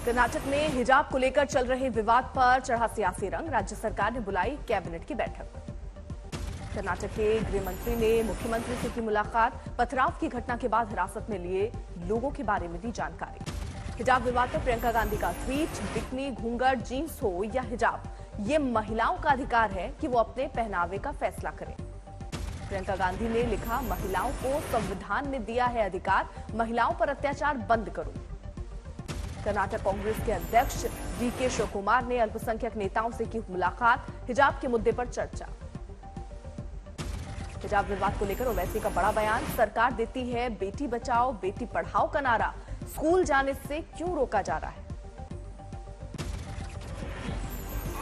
कर्नाटक में हिजाब को लेकर चल रहे विवाद पर चढ़ा सियासी रंग। राज्य सरकार ने बुलाई कैबिनेट की बैठक। कर्नाटक के गृह मंत्री ने मुख्यमंत्री से की मुलाकात। पथराव की घटना के बाद हिरासत में लिए लोगों के बारे में दी जानकारी। हिजाब विवाद पर प्रियंका गांधी का ट्वीट। बिकनी, घूंघट, जींस हो या हिजाब, ये महिलाओं का अधिकार है कि वो अपने पहनावे का फैसला करें। प्रियंका गांधी ने लिखा, महिलाओं को संविधान ने दिया है अधिकार, महिलाओं पर अत्याचार बंद करो। कर्नाटक कांग्रेस के अध्यक्ष डीके शिवकुमार ने अल्पसंख्यक नेताओं से की मुलाकात। हिजाब के मुद्दे पर चर्चा। हिजाब विवाद को लेकर ओवैसी का बड़ा बयान। सरकार देती है बेटी बचाओ बेटी पढ़ाओ का नारा, स्कूल जाने से क्यों रोका जा रहा है?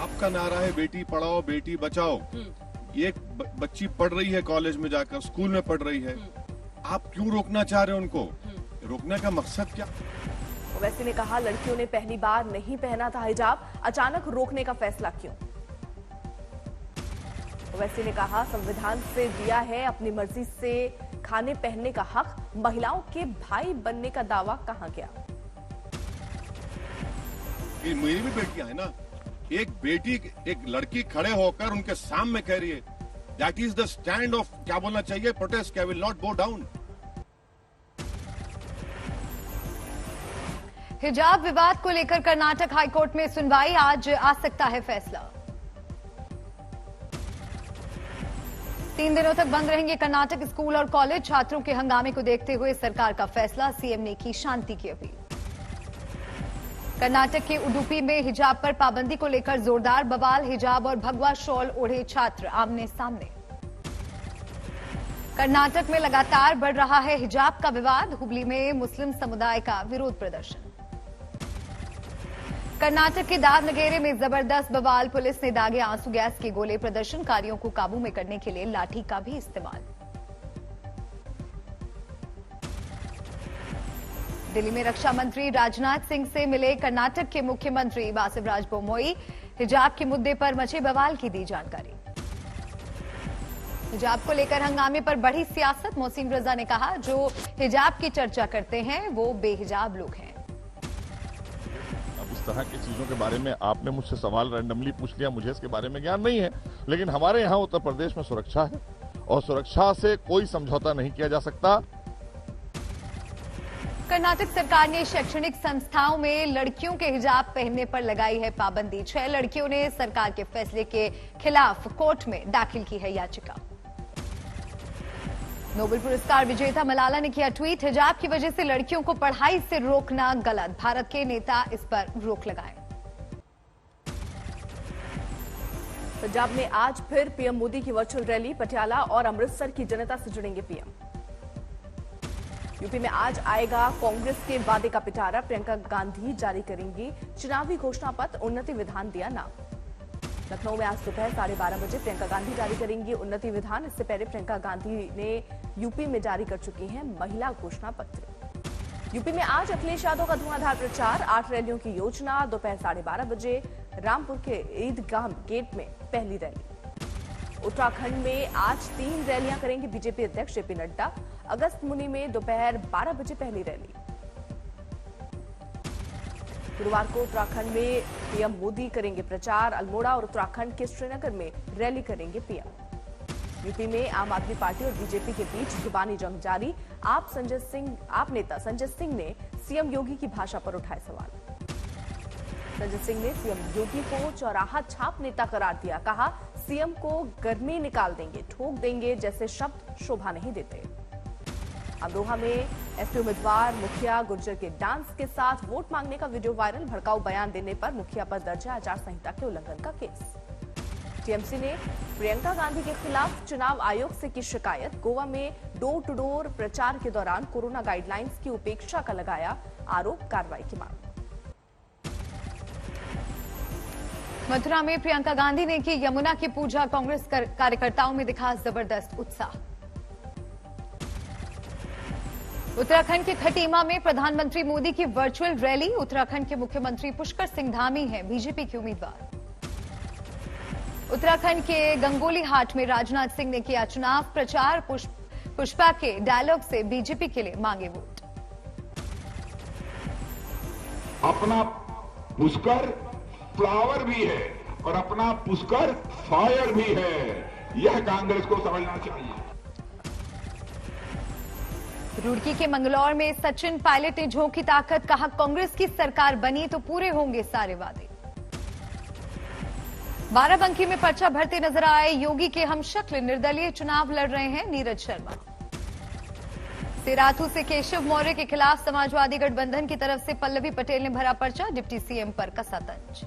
आपका नारा है बेटी पढ़ाओ बेटी बचाओ। एक बच्ची पढ़ रही है, कॉलेज में जाकर स्कूल में पढ़ रही है, आप क्यों रोकना चाह रहे हैं उनको? रोकने का मकसद क्या? ओवैसी ने कहा, लड़कियों ने पहली बार नहीं पहना था हिजाब, अचानक रोकने का फैसला क्यों? ओवैसी ने कहा, संविधान से दिया है अपनी मर्जी से खाने पहनने का हक, महिलाओं के भाई बनने का दावा कहां गया? ये मेरी भी बेटियां है ना। एक बेटी, एक लड़की खड़े होकर उनके सामने कह रही है, that is the stand of, क्या बोलना चाहिए, protest, I will not go down. हिजाब विवाद को लेकर कर्नाटक हाईकोर्ट में सुनवाई। आज आ सकता है फैसला। 3 दिनों तक बंद रहेंगे कर्नाटक स्कूल और कॉलेज। छात्रों के हंगामे को देखते हुए सरकार का फैसला। सीएम ने की शांति की अपील। कर्नाटक के उडुपी में हिजाब पर पाबंदी को लेकर जोरदार बवाल। हिजाब और भगवा शॉल ओढ़े छात्र आमने सामने। कर्नाटक में लगातार बढ़ रहा है हिजाब का विवाद। हुबली में मुस्लिम समुदाय का विरोध प्रदर्शन। कर्नाटक के दावनगेरे में जबरदस्त बवाल। पुलिस ने दागे आंसू गैस के गोले। प्रदर्शनकारियों को काबू में करने के लिए लाठी का भी इस्तेमाल। दिल्ली में रक्षा मंत्री राजनाथ सिंह से मिले कर्नाटक के मुख्यमंत्री बासिवराज बोम्मई। हिजाब के मुद्दे पर मचे बवाल की दी जानकारी। हिजाब को लेकर हंगामे पर बढ़ी सियासत। मोहसिन रजा ने कहा, जो हिजाब की चर्चा करते हैं वो बेहिजाब लोग हैं। इस तरह की चीजों के बारे में आपने मुझसे सवाल रैंडमली पूछ लिया, मुझे इसके बारे में ज्ञान नहीं है। लेकिन हमारे यहाँ उत्तर प्रदेश में सुरक्षा है और सुरक्षा से कोई समझौता नहीं किया जा सकता। कर्नाटक सरकार ने शैक्षणिक संस्थाओं में लड़कियों के हिजाब पहनने पर लगाई है पाबंदी। 6 लड़कियों ने सरकार के फैसले के खिलाफ कोर्ट में दाखिल की है याचिका। नोबेल पुरस्कार विजेता मलाला ने किया ट्वीट, हिजाब की वजह से लड़कियों को पढ़ाई से रोकना गलत, भारत के नेता इस पर रोक लगाएं। पंजाब में आज फिर पीएम मोदी की वर्चुअल रैली। पटियाला और अमृतसर की जनता से जुड़ेंगे पीएम। यूपी में आज आएगा कांग्रेस के वादे का पिटारा। प्रियंका गांधी जारी करेंगी चुनावी घोषणा पत्र। उन्नति विधान दिया नाम। लखनऊ में आज दोपहर 12:30 बजे प्रियंका गांधी जारी करेंगी उन्नति विधान। इससे पहले प्रियंका गांधी ने यूपी में जारी कर चुकी हैं महिला घोषणा पत्र। यूपी में आज अखिलेश यादव का धुआंधार प्रचार। 8 रैलियों की योजना। दोपहर 12:30 बजे रामपुर के ईदगाह गेट में पहली रैली। उत्तराखंड में आज 3 रैलियां करेंगे बीजेपी अध्यक्ष जेपी नड्डा। अगस्त मुनि में दोपहर 12 बजे पहली रैली। गुरुवार को उत्तराखंड में पीएम मोदी करेंगे प्रचार। अल्मोड़ा और उत्तराखंड के श्रीनगर में रैली करेंगे पीएम। यूपी में आम आदमी पार्टी और बीजेपी के बीच जुबानी जंग जारी। आप नेता संजय सिंह ने सीएम योगी की भाषा पर उठाए सवाल। संजय सिंह ने सीएम योगी को चौराहा छाप नेता करार दिया। कहा, सीएम को गर्मी निकाल देंगे, ठोक देंगे जैसे शब्द शोभा नहीं देते। अमरोहा में एसपी उम्मीदवार मुखिया गुर्जर के डांस के साथ वोट मांगने का वीडियो वायरल। भड़काऊ बयान देने पर मुखिया पर दर्ज है आचार संहिता के उल्लंघन का केस। टीएमसी ने प्रियंका गांधी के खिलाफ चुनाव आयोग से की शिकायत। गोवा में डोर टू डोर प्रचार के दौरान कोरोना गाइडलाइंस की उपेक्षा का लगाया आरोप। कार्रवाई की मांग। मथुरा में प्रियंका गांधी ने की यमुना की पूजा। कांग्रेस कार्यकर्ताओं में दिखा जबरदस्त उत्साह। उत्तराखंड के खटीमा में प्रधानमंत्री मोदी की वर्चुअल रैली। उत्तराखंड के मुख्यमंत्री पुष्कर सिंह धामी हैं बीजेपी के उम्मीदवार। उत्तराखंड के गंगोली हाट में राजनाथ सिंह ने किया चुनाव प्रचार। पुष्पा के डायलॉग से बीजेपी के लिए मांगे वोट। अपना पुष्कर फ्लावर भी है और अपना पुष्कर फायर भी है। यह कांग्रेस को समझना चाहिए। रुड़की के मंगलौर में सचिन पायलट ने झोंकी ताकत, कहा कांग्रेस की सरकार बनी तो पूरे होंगे सारे वादे। बाराबंकी में पर्चा भरते नजर आए योगी के हमशक्ल, निर्दलीय चुनाव लड़ रहे हैं नीरज शर्मा। सेराथू से केशव मौर्य के खिलाफ समाजवादी गठबंधन की तरफ से पल्लवी पटेल ने भरा पर्चा, डिप्टी सीएम पर कसा तंज।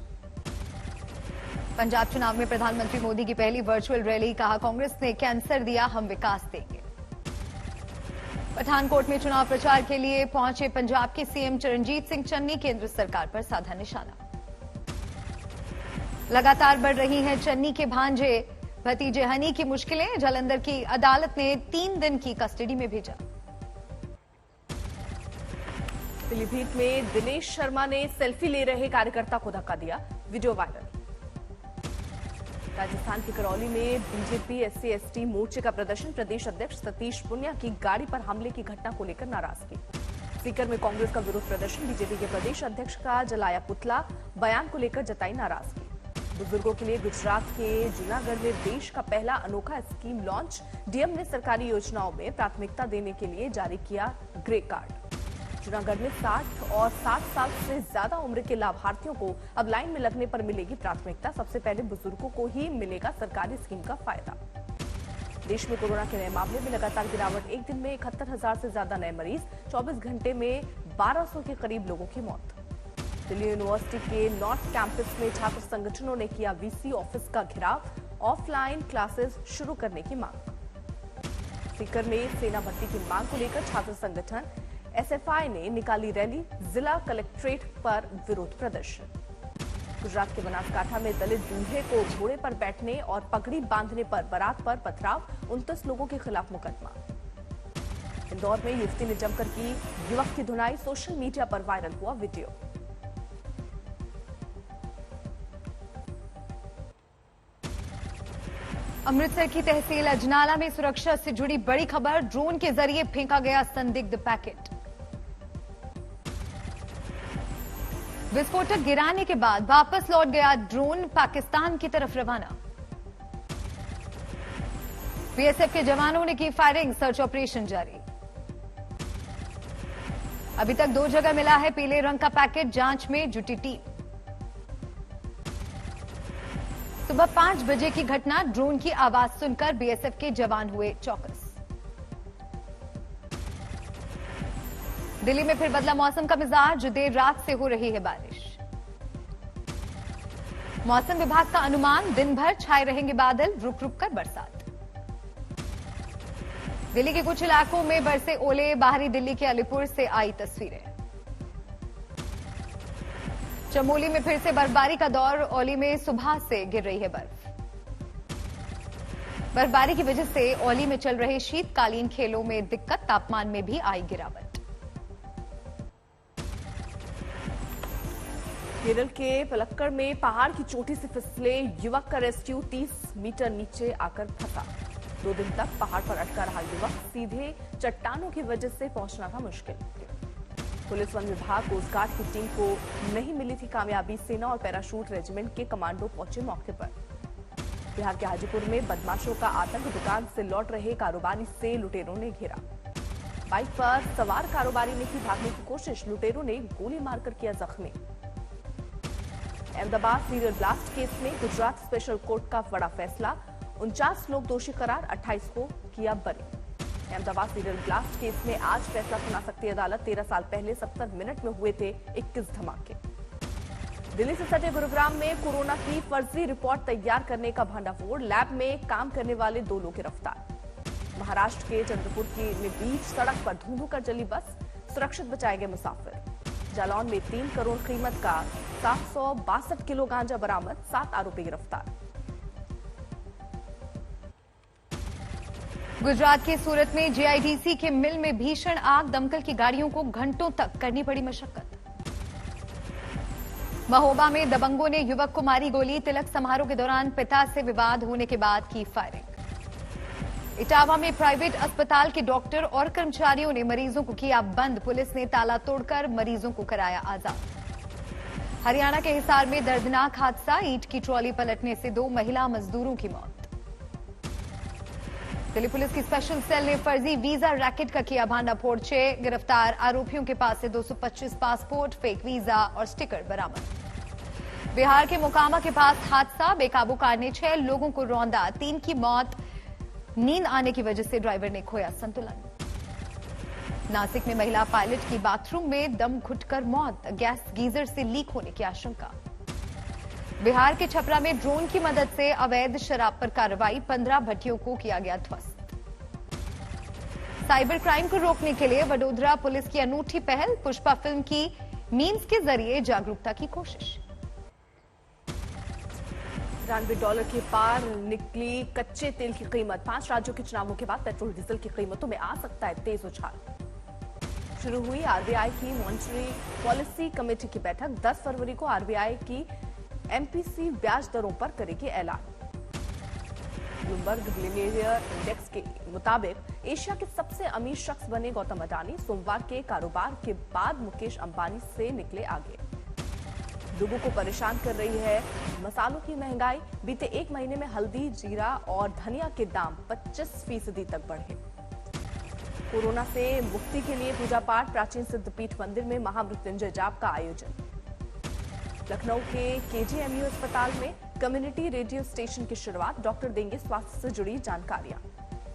पंजाब चुनाव में प्रधानमंत्री मोदी की पहली वर्चुअल रैली, कहा कांग्रेस ने कैंसर दिया, हम विकास देंगे। पठानकोट में चुनाव प्रचार के लिए पहुंचे पंजाब के सीएम चरणजीत सिंह चन्नी, केंद्र सरकार पर साधा निशाना। लगातार बढ़ रही हैं चन्नी के भांजे भतीजे हनी की मुश्किलें, जालंधर की अदालत ने 3 दिन की कस्टडी में भेजा। पीलीभीत में दिनेश शर्मा ने सेल्फी ले रहे कार्यकर्ता को धक्का दिया, वीडियो वायरल। राजस्थान के करौली में बीजेपी SC/ST मोर्चे का प्रदर्शन, प्रदेश अध्यक्ष सतीश पुनिया की गाड़ी पर हमले की घटना को लेकर नाराजगी। सीकर में कांग्रेस का विरोध प्रदर्शन, बीजेपी के प्रदेश अध्यक्ष का जलाया पुतला, बयान को लेकर जताई नाराजगी। बुजुर्गों के लिए गुजरात के जूनागढ़ में देश का पहला अनोखा स्कीम लॉन्च, डीएम ने सरकारी योजनाओं में प्राथमिकता देने के लिए जारी किया ग्रे कार्ड। जूनागढ़ में 60 और 60 साल से ज्यादा उम्र के लाभार्थियों को अब लाइन में लगने पर मिलेगी प्राथमिकता, सबसे पहले बुजुर्गों को ही मिलेगा सरकारी स्कीम का फायदा। देश में कोरोना के नए मामले में लगातार गिरावट, एक दिन में 71,000 से ज्यादा नए मरीज, 24 घंटे में 1200 के करीब लोगों की मौत। दिल्ली यूनिवर्सिटी के नॉर्थ कैंपस में छात्र संगठनों ने किया वीसी ऑफिस का घेराव, ऑफलाइन क्लासेस शुरू करने की मांग। सीकर में सेना भर्ती की मांग को लेकर छात्र संगठन SFI ने निकाली रैली, जिला कलेक्ट्रेट पर विरोध प्रदर्शन। गुजरात के बनासकांठा में दलित दूल्हे को घोड़े पर बैठने और पगड़ी बांधने पर बारात पर पथराव, 29 लोगों के खिलाफ मुकदमा। इंदौर में युवती ने जमकर की युवक की धुनाई, सोशल मीडिया पर वायरल हुआ वीडियो। अमृतसर की तहसील अजनाला में सुरक्षा से जुड़ी बड़ी खबर, ड्रोन के जरिए फेंका गया संदिग्ध पैकेट। विस्फोटक गिराने के बाद वापस लौट गया ड्रोन, पाकिस्तान की तरफ रवाना। बीएसएफ के जवानों ने की फायरिंग, सर्च ऑपरेशन जारी। अभी तक 2 जगह मिला है पीले रंग का पैकेट, जांच में जुटी टीम। सुबह 5 बजे की घटना, ड्रोन की आवाज सुनकर बीएसएफ के जवान हुए चौकस। दिल्ली में फिर बदला मौसम का मिजाज, देर रात से हो रही है बारिश। मौसम विभाग का अनुमान, दिन भर छाए रहेंगे बादल, रुक रुक कर बरसात। दिल्ली के कुछ इलाकों में बरसे ओले, बाहरी दिल्ली के अलीपुर से आई तस्वीरें। चमोली में फिर से बर्फबारी का दौर, औली में सुबह से गिर रही है बर्फ। बर्फबारी की वजह से औली में चल रहे शीतकालीन खेलों में दिक्कत, तापमान में भी आई गिरावट। केरल के पलक्कड़ में पहाड़ की चोटी से फिसले युवक का रेस्क्यू, 30 मीटर नीचे आकर फंसा। 2 दिन तक पहाड़ पर अटका रहा युवक, सीधे चट्टानों की वजह से पहुंचना था मुश्किल। पुलिस, वन विभाग, कोस्ट गार्ड की टीम को नहीं मिली थी कामयाबी, सेना और पैराशूट रेजिमेंट के कमांडो पहुंचे मौके पर। बिहार के हाजीपुर में बदमाशों का आतंक, दुकान से लौट रहे कारोबारी से लुटेरों ने घेरा। बाइक पर सवार कारोबारी ने की भागने की कोशिश, लुटेरों ने गोली मारकर किया जख्मी। अहमदाबाद सीरियल ब्लास्ट केस में गुजरात स्पेशल कोर्ट का बड़ा फैसला, 49 लोग दोषी करार, 28 को किया बरी। अहमदाबाद सीरियल ब्लास्ट केस में आज फैसला सुना सकती है अदालत, 13 साल पहले 70 मिनट में हुए थे 21 धमाके। दिल्ली से सटे गुरुग्राम में कोरोना की फर्जी रिपोर्ट तैयार करने का भंडाफोड़, लैब में काम करने वाले 2 लोग गिरफ्तार। महाराष्ट्र के चंद्रपुर के बीच सड़क पर धूं कर चली बस, सुरक्षित बचाए गए मुसाफिर। जालौन में 3 करोड़ कीमत का 762 किलो गांजा बरामद, 7 आरोपी गिरफ्तार। गुजरात के सूरत में जीआईडीसी के मिल में भीषण आग, दमकल की गाड़ियों को घंटों तक करनी पड़ी मशक्कत। महोबा में दबंगों ने युवक को मारी गोली, तिलक समारोह के दौरान पिता से विवाद होने के बाद की फायरिंग। इटावा में प्राइवेट अस्पताल के डॉक्टर और कर्मचारियों ने मरीजों को किया बंद, पुलिस ने ताला तोड़कर मरीजों को कराया आजाद। हरियाणा के हिसार में दर्दनाक हादसा, ईंट की ट्रॉली पलटने से 2 महिला मजदूरों की मौत। दिल्ली पुलिस की स्पेशल सेल ने फर्जी वीजा रैकेट का किया भांडाफोड़, 6 गिरफ्तार आरोपियों के पास से 225 पासपोर्ट, फेक वीजा और स्टिकर बरामद। बिहार के मोकामा के पास हादसा, बेकाबू कार ने 6 लोगों को रौंदा, 3 की मौत, नींद आने की वजह से ड्राइवर ने खोया संतुलन। नासिक में महिला पायलट की बाथरूम में दम घुटकर मौत, गैस गीजर से लीक होने की आशंका। बिहार के छपरा में ड्रोन की मदद से अवैध शराब पर कार्रवाई, 15 भट्टियों को किया गया ध्वस्त। साइबर क्राइम को रोकने के लिए वडोदरा पुलिस की अनूठी पहल, पुष्पा फिल्म की मीम्स के जरिए जागरूकता की कोशिश। $93 के पार निकली कच्चे तेल की कीमत, 5 राज्यों के चुनावों के बाद पेट्रोल डीजल की कीमतों में आ सकता है तेज उछाल। शुरू हुई आरबीआई की मॉनेटरी पॉलिसी कमेटी की बैठक, 10 फरवरी को आरबीआई की एमपीसी ब्याज दरों पर करेगी ऐलान। ब्लूमबर्ग बिलियनियर इंडेक्स के मुताबिक एशिया के सबसे अमीर शख्स बने गौतम अडानी, सोमवार के कारोबार के बाद मुकेश अंबानी से निकले आगे। लोगों को परेशान कर रही है मसालों की महंगाई, बीते 1 महीने में हल्दी, जीरा और धनिया के दाम 25% तक बढ़े। कोरोना से मुक्ति के लिए पूजा पाठ, प्राचीन सिद्धपीठ मंदिर में महामृत्युंजय जाप का आयोजन। लखनऊ के केजीएमयू अस्पताल में कम्युनिटी रेडियो स्टेशन की शुरुआत, डॉक्टर देंगे स्वास्थ्य से जुड़ी जानकारियां।